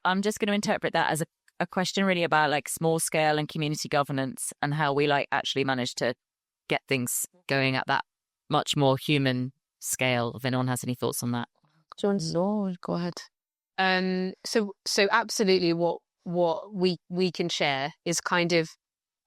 I'm just going to interpret that as a question really about like small scale and community governance and how we like actually manage to get things going at that much more human scale. If anyone has any thoughts on that. No, go ahead. So absolutely what we can share is kind of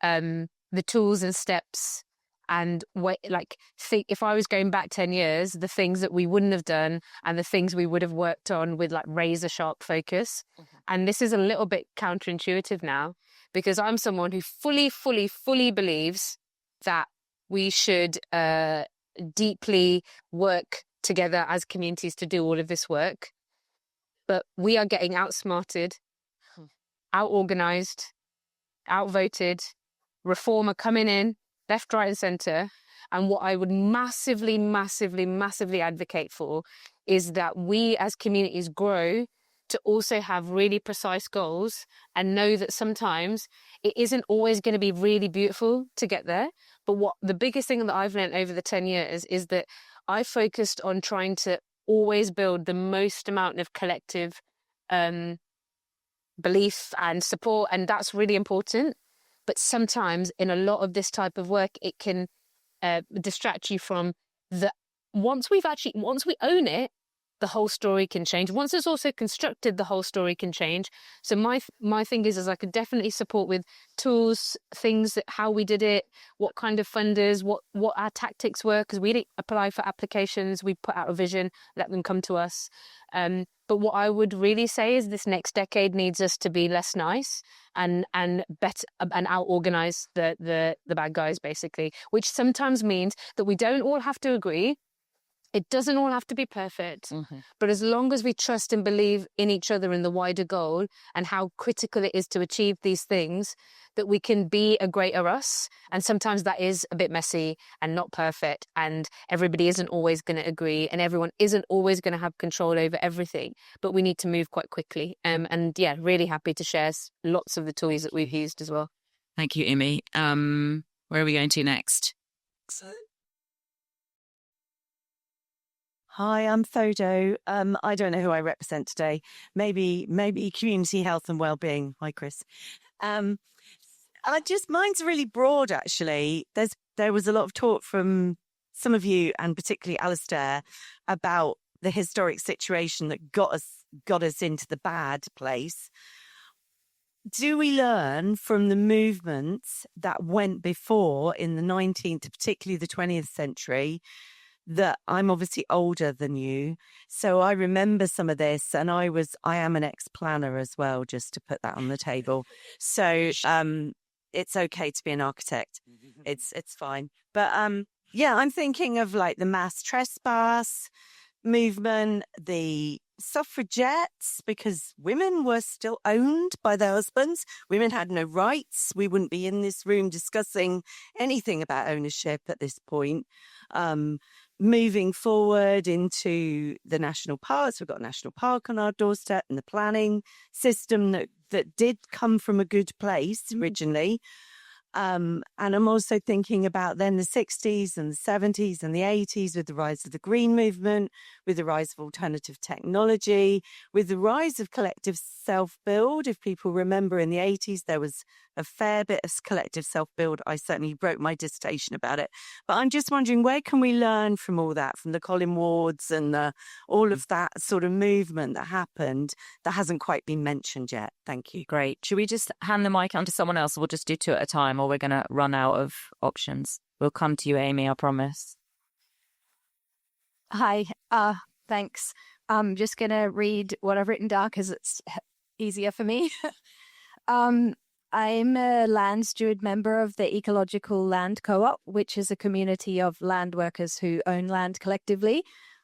the tools and steps and if I was going back 10 years, the things that we wouldn't have done and the things we would have worked on with like razor sharp focus. Mm-hmm. And this is a little bit counterintuitive now because I'm someone who fully believes that we should deeply work together as communities to do all of this work. But we are getting outsmarted, out-organized, outvoted, reformer coming in, left, right, and centre. And what I would massively advocate for is that we as communities grow to also have really precise goals and know that sometimes it isn't always going to be really beautiful to get there. But what the biggest thing that I've learned over the 10 years is that I focused on trying to always build the most amount of collective belief and support. And that's really important. But sometimes in a lot of this type of work, it can distract you from once we own it, the whole story can change. Once it's also constructed, the whole story can change. So my thing is I could definitely support with tools, things, how we did it, what kind of funders, what our tactics were, because we didn't apply for applications. We put out a vision, let them come to us. But what I would really say is this next decade needs us to be less nice and better and out-organize the bad guys, basically, which sometimes means that we don't all have to agree. It doesn't all have to be perfect, but as long as we trust and believe in each other in the wider goal and how critical it is to achieve these things, that we can be a greater us. And sometimes that is a bit messy and not perfect, and everybody isn't always going to agree, and everyone isn't always going to have control over everything, but we need to move quite quickly. And yeah, really happy to share lots of the tools that we've used as well. Thank you, Imi. Where are we going to next? Hi, I'm Thodo. I don't know who I represent today. Maybe community health and well-being. Hi, Chris. Mine's really broad, actually. There was a lot of talk from some of you, and particularly Alastair, about the historic situation that got us into the bad place. Do we learn from the movements that went before in the 19th, particularly the 20th century? That I'm obviously older than you, so I remember some of this, and I am an ex-planner as well, just to put that on the table. So it's okay to be an architect. It's fine. But yeah, I'm thinking of like the mass trespass movement, the suffragettes, because women were still owned by their husbands. Women had no rights. We wouldn't be in this room discussing anything about ownership at this point. Moving forward into the national parks, we've got a national park on our doorstep, and the planning system that did come from a good place originally. And I'm also thinking about then the 60s and the 70s and the 80s with the rise of the green movement, with the rise of alternative technology, with the rise of collective self-build. If people remember, in the 80s, there was a fair bit of collective self-build. I certainly wrote my dissertation about it. But I'm just wondering, where can we learn from all that, from the Colin Wards and all of that sort of movement that happened that hasn't quite been mentioned yet? Thank you. Great. Should we just hand the mic on to someone else? We'll just do two at a time, or we're going to run out of options. We'll come to you, Amy, I promise. Hi, thanks. I'm just going to read what I've written down because it's easier for me. I'm a land steward member of the Ecological Land Co-op, which is a community of land workers who own land collectively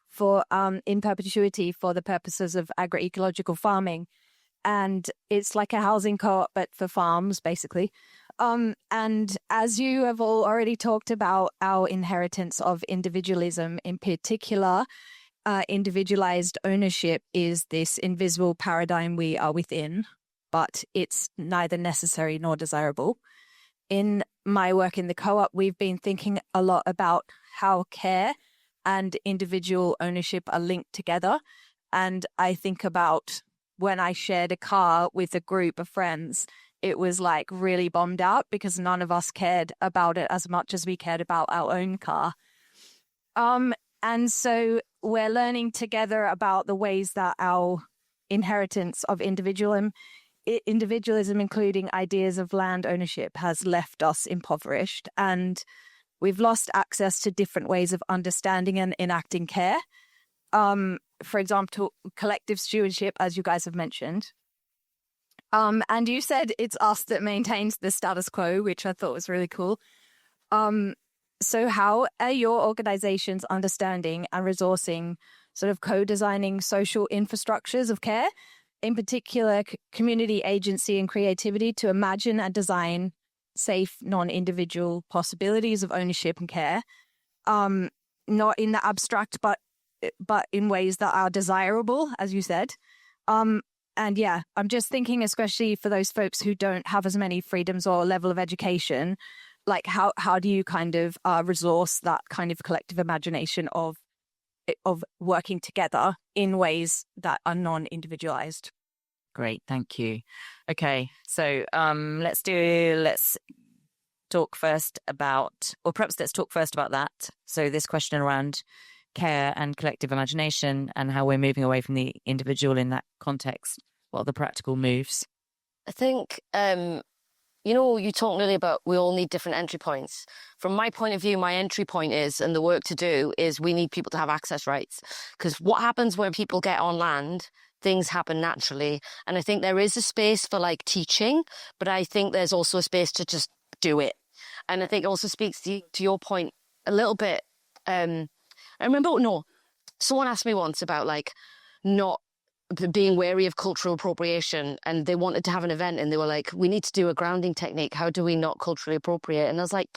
for in perpetuity for the purposes of agroecological farming. And it's like a housing co-op, but for farms, basically. And as you have all already talked about our inheritance of individualism, in particular, individualized ownership is this invisible paradigm we are within, but it's neither necessary nor desirable. In my work in the co-op, we've been thinking a lot about how care and individual ownership are linked together. And I think about when I shared a car with a group of friends, it was like really bombed out because none of us cared about it as much as we cared about our own car. And so we're learning together about the ways that our inheritance of individualism, including ideas of land ownership, has left us impoverished. And we've lost access to different ways of understanding and enacting care. For example, collective stewardship, as you guys have mentioned. And you said it's us that maintains the status quo, which I thought was really cool. So how are your organizations understanding and resourcing sort of co-designing social infrastructures of care, in particular community agency and creativity to imagine and design safe, non-individual possibilities of ownership and care, not in the abstract, but in ways that are desirable, as you said. And yeah, I'm just thinking, especially for those folks who don't have as many freedoms or level of education, like how do you kind of resource that kind of collective imagination of working together in ways that are non-individualized? Great, thank you. Okay, so let's talk first about, or perhaps let's talk first about that. So this question around care and collective imagination and how we're moving away from the individual in that context. What are the practical moves? I think, you talked earlier about we all need different entry points. From my point of view, my entry point is, and the work to do is we need people to have access rights. Because what happens when people get on land, things happen naturally. And I think there is a space for like teaching, but I think there's also a space to just do it. And I think it also speaks to your point a little bit. I remember, someone asked me once about like not being wary of cultural appropriation, and they wanted to have an event and they were like, we need to do a grounding technique. How do we not culturally appropriate? And I was like,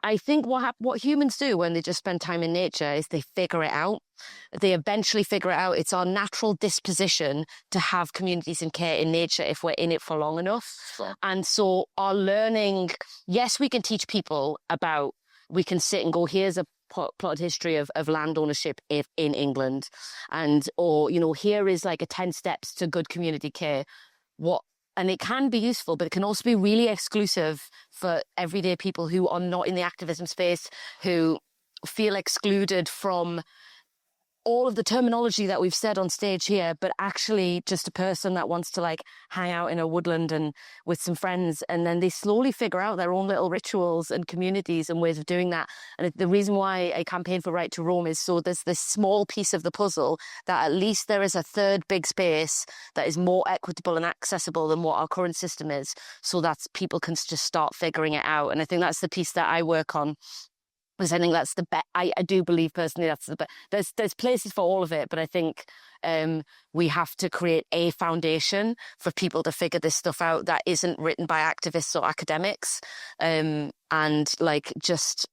I think what humans do when they just spend time in nature is they figure it out. They eventually figure it out. It's our natural disposition to have communities and care in nature if we're in it for long enough. Sure. And so our learning, yes, we can teach people about, we can sit and go, here's a plotted history of land ownership in England, or here is like a 10 steps to good community care. And it can be useful, but it can also be really exclusive for everyday people who are not in the activism space, who feel excluded from all of the terminology that we've said on stage here, but actually just a person that wants to like hang out in a woodland and with some friends, and then they slowly figure out their own little rituals and communities and ways of doing that. And the reason why I campaign for Right to Roam is so there's this small piece of the puzzle that at least there is a third big space that is more equitable and accessible than what our current system is, so that people can just start figuring it out. And I think that's the piece that I work on. Because I think that's the best. I do believe personally that's the best. There's places for all of it, but I think we have to create a foundation for people to figure this stuff out that isn't written by activists or academics, and like just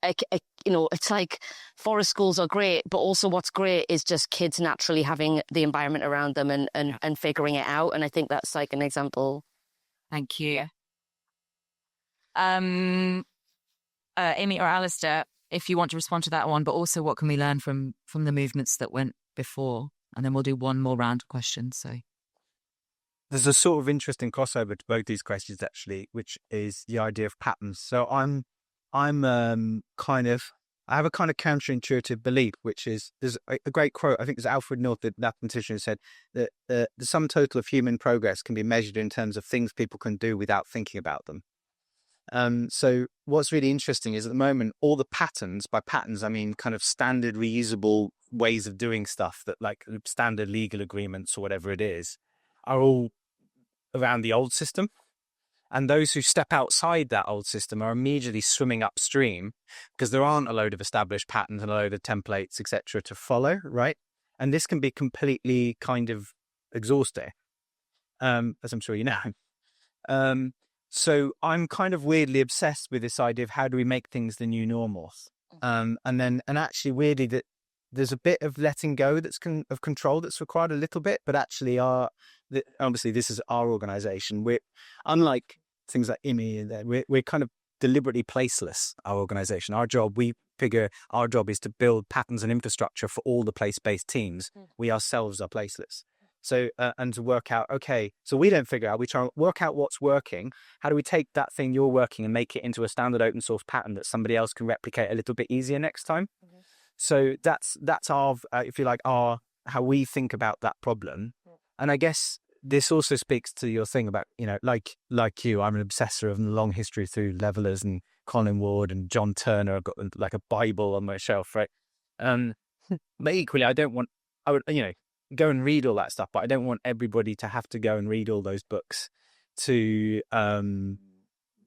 it's like forest schools are great, but also what's great is just kids naturally having the environment around them and figuring it out. And I think that's like an example. Thank you. Amy or Alastair, if you want to respond to that one, but also what can we learn from the movements that went before? And then we'll do one more round of questions. So there's a sort of interesting crossover to both these questions actually, which is the idea of patterns. So I have a kind of counterintuitive belief, which is there's a great quote. I think it's Alfred North, the mathematician, who said that the sum total of human progress can be measured in terms of things people can do without thinking about them. So what's really interesting is at the moment, all the patterns, by patterns, I mean kind of standard reusable ways of doing stuff that like standard legal agreements or whatever it is, are all around the old system. And those who step outside that old system are immediately swimming upstream because there aren't a load of established patterns and a load of templates, etc., to follow, right? And this can be completely kind of exhausting, as I'm sure you know. So I'm kind of weirdly obsessed with this idea of how do we make things the new normal, and actually weirdly that there's a bit of letting go of control that's required a little bit, but actually obviously this is our organisation. We're unlike things like IMI, we're kind of deliberately placeless. Our organisation, our job, we figure our job is to build patterns and infrastructure for all the place-based teams, we ourselves are placeless. So, and to work out, okay, so we don't figure out, we try and work out what's working. How do we take that thing you're working and make it into a standard open source pattern that somebody else can replicate a little bit easier next time? So that's our, if you like, how we think about that problem. And I guess this also speaks to your thing about, like you, I'm an obsessor of the long history through Levelers and Colin Ward and John Turner. I've got like a Bible on my shelf, right? But equally, I would, go and read all that stuff, but I don't want everybody to have to go and read all those books to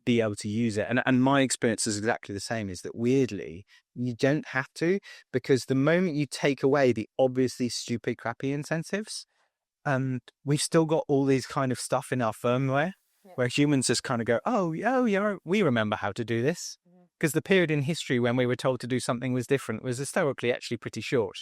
be able to use it. And my experience is exactly the same, is that weirdly, you don't have to, because the moment you take away the obviously stupid, crappy incentives, we've still got all these kind of stuff in our firmware where humans just kind of go, oh, yeah, we remember how to do this. Because the period in history when we were told to do something was different was historically actually pretty short.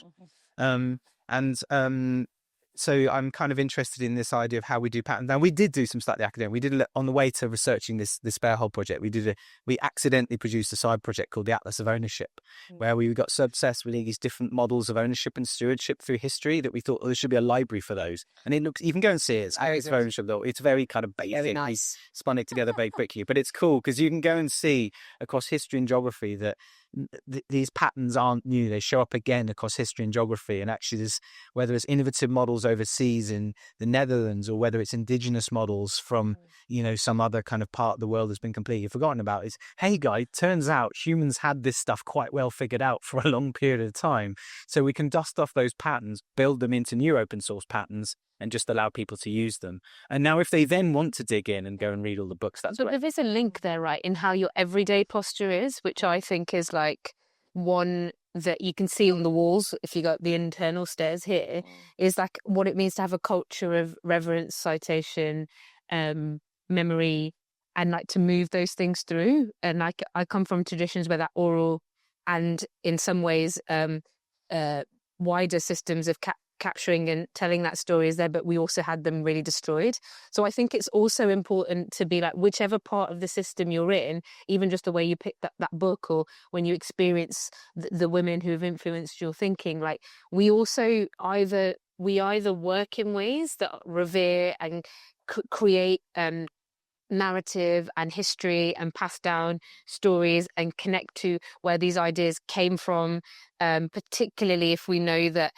So I'm kind of interested in this idea of how we do patterns. Now, we did do some slightly academic. We did, on the way to researching this Bear Hole project, we accidentally produced a side project called the Atlas of Ownership, where we got so obsessed with these different models of ownership and stewardship through history that we thought, there should be a library for those. And it looks, you can go and see it. It's Atlas of Ownership, though. It's very kind of basic. Very nice. We spun it together very quickly. But it's cool because you can go and see across history and geography that these patterns aren't new. They show up again across history and geography. And actually, there's, whether it's innovative models overseas in the Netherlands or whether it's indigenous models from, some other kind of part of the world that's been completely forgotten about, is, hey, guys, turns out humans had this stuff quite well figured out for a long period of time. So we can dust off those patterns, build them into new open source patterns, and just allow people to use them. And now if they then want to dig in and go and read all the books, that's great. But there is a link there, right, in how your everyday posture is, which I think is like one that you can see on the walls if you got the internal stairs here, is like what it means to have a culture of reverence, citation, memory, and like to move those things through. And like I come from traditions where that oral and in some ways wider systems of capturing and telling that story is there, but we also had them really destroyed. So I think it's also important to be like, whichever part of the system you're in, even just the way you pick that book, or when you experience the women who have influenced your thinking, like we also either work in ways that revere and create narrative and history and pass down stories and connect to where these ideas came from, particularly if we know that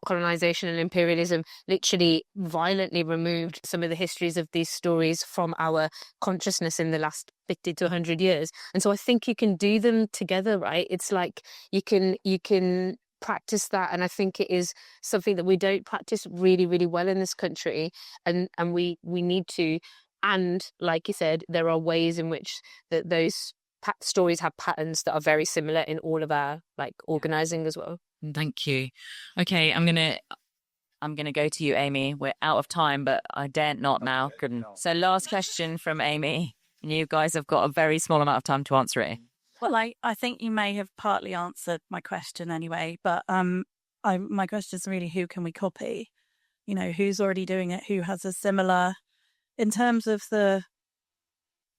colonization and imperialism literally violently removed some of the histories of these stories from our consciousness in the last 50 to 100 years. And so I think you can do them together, right? It's like you can practice that, and I think it is something that we don't practice really, really well in this country, and we need to. And like you said, there are ways in which those stories have patterns that are very similar in all of our like organizing as well. Thank you. Okay, I'm gonna go to you, Amy. We're out of time, but I daren't not now. Couldn't. So last question from Amy. And you guys have got a very small amount of time to answer it. Well, I think you may have partly answered my question anyway, but my question is really, who can we copy? Who's already doing it? Who has a similar, in terms of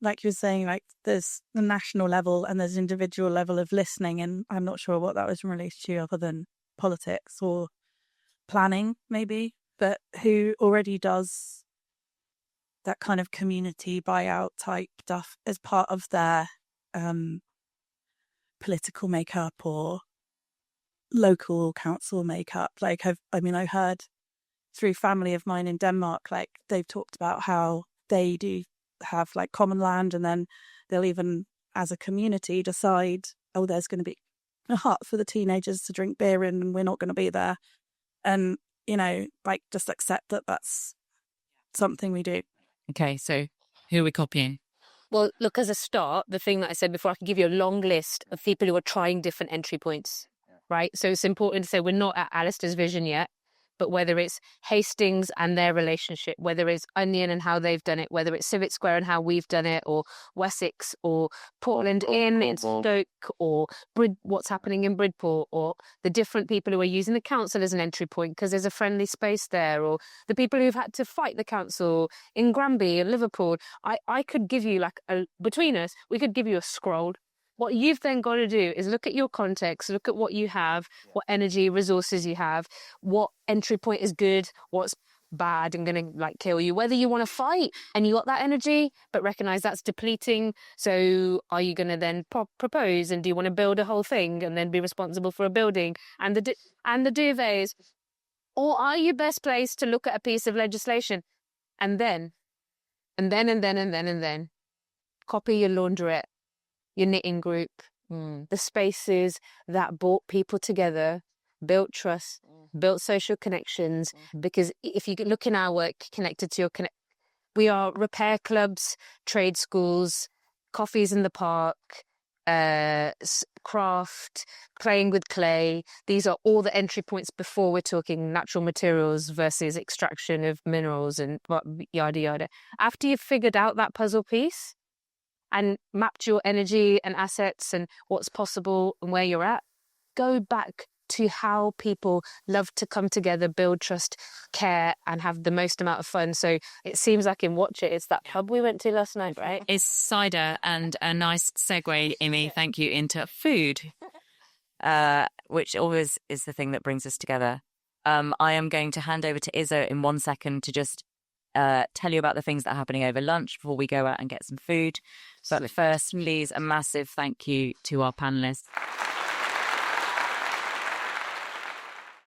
like you were saying, like there's the national level and there's individual level of listening, and I'm not sure what that was in relation to other than politics or planning maybe, but who already does that kind of community buyout type stuff as part of their political makeup or local council makeup. Like I heard through family of mine in Denmark, like they've talked about how they do have like common land, and then they'll even as a community decide, oh, there's going to be a hut for the teenagers to drink beer in and we're not going to be there, and like just accept that that's something we do. Okay, so who are we copying? Well, look, as a start, the thing that I said before, I can give you a long list of people who are trying different entry points, right? So it's important to say we're not at Alastair's vision yet, but whether it's Hastings and their relationship, whether it's Onion and how they've done it, whether it's Civic Square and how we've done it, or Wessex, or Portland Inn in Stoke, or what's happening in Bridport, or the different people who are using the council as an entry point because there's a friendly space there, or the people who've had to fight the council in Granby and Liverpool. I could give you between us, we could give you a scroll What you've then got to do is look at your context, look at what you have, what energy, resources you have, what entry point is good, what's bad and going to like kill you, whether you want to fight and you got that energy, but recognize that's depleting. So are you going to then propose, and do you want to build a whole thing and then be responsible for a building and the duvets? Or are you best placed to look at a piece of legislation and then copy your laundrette, your knitting group, the spaces that brought people together, built trust, built social connections? Because if you look in our work connected to we are repair clubs, trade schools, coffees in the park, craft, playing with clay. These are all the entry points before we're talking natural materials versus extraction of minerals and yada yada. After you've figured out that puzzle piece and mapped your energy and assets and what's possible and where you're at, go back to how people love to come together, build trust, care, and have the most amount of fun. So it seems like in Watch It, it's that pub we went to last night, right? It's cider, and a nice segue, Imi, thank you, into food, which always is the thing that brings us together. I am going to hand over to Izzo in 1 second to just tell you about the things that are happening over lunch before we go out and get some food. But first, please, a massive thank you to our panellists.